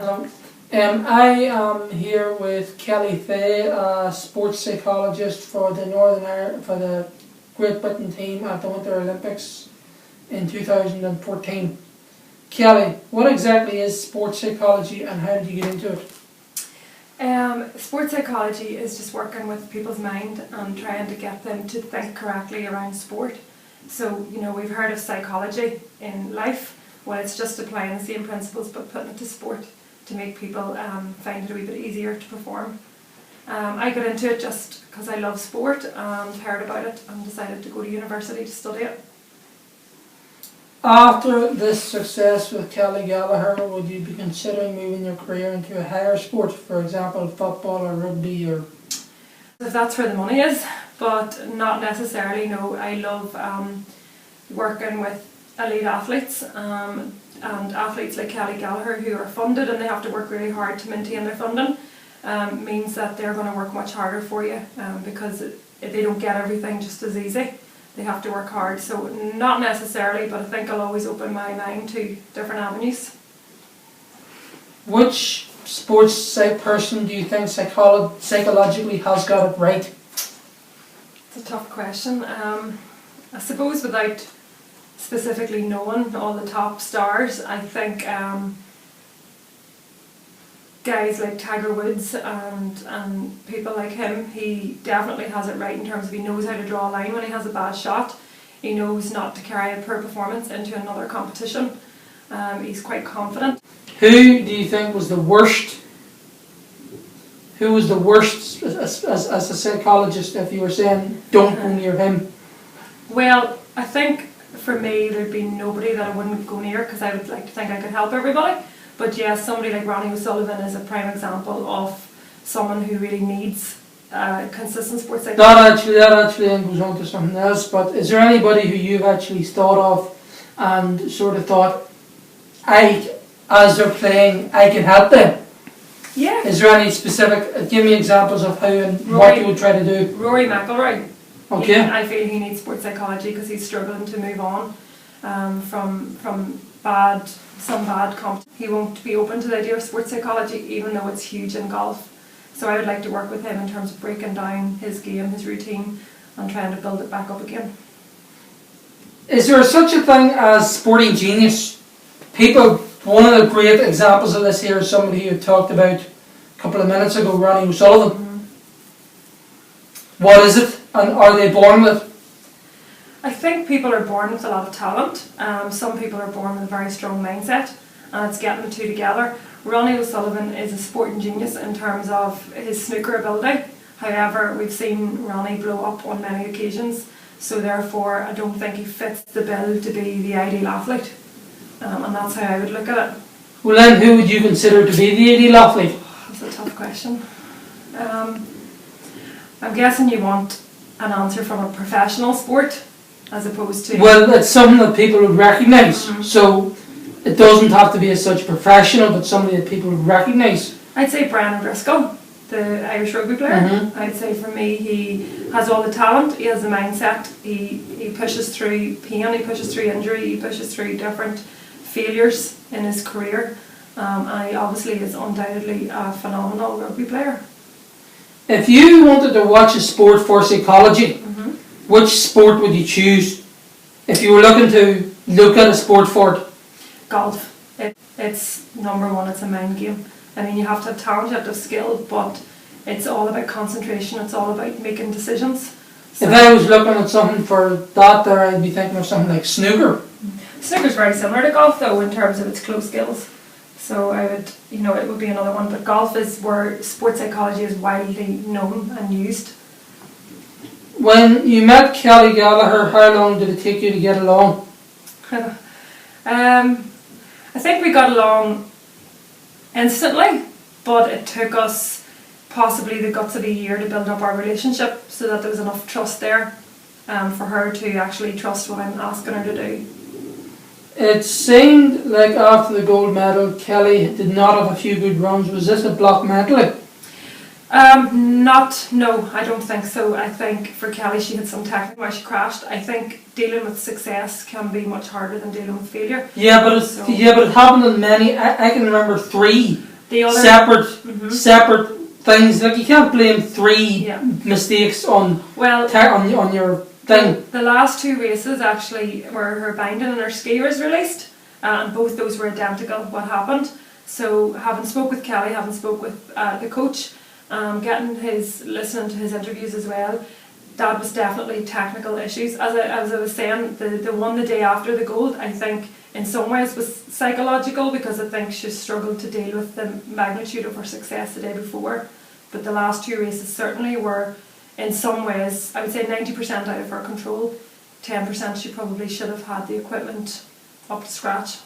Hello. I am here with Kelley Fay, a sports psychologist for the Great Britain team at the Winter Olympics in 2014. Kelly, what exactly is sports psychology and how did you get into it? Sports psychology is just working with people's mind and trying to get them to think correctly around sport. So, we've heard of psychology in life. Well, it's just applying the same principles but putting it to sport to make people find it a wee bit easier to perform. I got into it just because I love sport and heard about it and decided to go to university to study it. After this success with Kelly Gallagher, would you be considering moving your career into a higher sport, for example football or rugby? Or if that's where the money is, but not necessarily, no. I love working with elite athletes and athletes like Kelly Gallagher who are funded and they have to work really hard to maintain their funding. Means that they're going to work much harder for you because they don't get everything just as easy. They have to work hard, so not necessarily, but I think I'll always open my mind to different avenues. Which sports person do you think psychologically has got it right? It's a tough question. I suppose without specifically knowing all the top stars, I think guys like Tiger Woods and people like him, he definitely has it right in terms of he knows how to draw a line when he has a bad shot. He knows not to carry a poor performance into another competition. He's quite confident. Who do you think was the worst? Who was the worst as a psychologist if you were saying don't go near him? Well, I think for me there'd be nobody that I wouldn't go near because I would like to think I could help everybody. But yes, somebody like Ronnie O'Sullivan is a prime example of someone who really needs consistent sports psychology. That actually goes on to something else, but is there anybody who you've actually thought of and sort of thought, as they're playing, I can help them? Yeah. Is there any specific, give me examples of how and what you would try to do? Rory McIlroy. Okay. I feel he needs sports psychology because he's struggling to move on from some bad competition. He won't be open to the idea of sports psychology even though it's huge in golf. So I would like to work with him in terms of breaking down his game, his routine and trying to build it back up again. Is there such a thing as sporting genius? One of the great examples of this here is somebody who talked about a couple of minutes ago, Ronnie O'Sullivan. Mm-hmm. What is it and are they born with it? I think people are born with a lot of talent. Some people are born with a very strong mindset and it's getting the two together. Ronnie O'Sullivan is a sporting genius in terms of his snooker ability. However, we've seen Ronnie blow up on many occasions, so therefore I don't think he fits the bill to be the ideal athlete. And that's how I would look at it. Well then, who would you consider to be the ideal athlete? That's a tough question. I'm guessing you want an answer from a professional sport as opposed to... Well, it's something that people would recognise. Mm-hmm. So it doesn't have to be as such professional, but somebody that people would recognise. I'd say Brian O'Driscoll, the Irish rugby player. Mm-hmm. I'd say for me he has all the talent, he has the mindset, he pushes through pain, he pushes through injury, he pushes through different failures in his career. And he obviously is undoubtedly a phenomenal rugby player. If you wanted to watch a sport for psychology, mm-hmm. which sport would you choose? If you were looking to look at a sport for it? Golf. It's number one, it's a mind game. I mean, you have to have talent, you have to have skill, but it's all about concentration, it's all about making decisions. So if I was looking at something for that there, I'd be thinking of something like snooker. Snooker's very similar to golf though in terms of its close skills. So I would, it would be another one, but golf is where sports psychology is widely known and used. When you met Kelly Gallagher, how long did it take you to get along? I think we got along instantly, but it took us possibly the guts of a year to build up our relationship so that there was enough trust there for her to actually trust what I'm asking her to do. It seemed like after the gold medal, Kelly did not have a few good runs. Was this a block mentally? No, I don't think so. I think for Kelly she had some technique where she crashed. I think dealing with success can be much harder than dealing with failure. Yeah, but it happened in many. I can remember 3 The other separate things. Like you can't blame three Yeah. mistakes on your thing. The last two races actually were her binding and her ski was released, and both those were identical. What happened? So having spoke with Kelly, having spoke with the coach, listening to his interviews as well, that was definitely technical issues. As I was saying, the one the day after the gold, I think in some ways was psychological, because I think she struggled to deal with the magnitude of her success the day before. But the last two races certainly were, in some ways, I would say 90% out of her control. 10% she probably should have had the equipment up to scratch.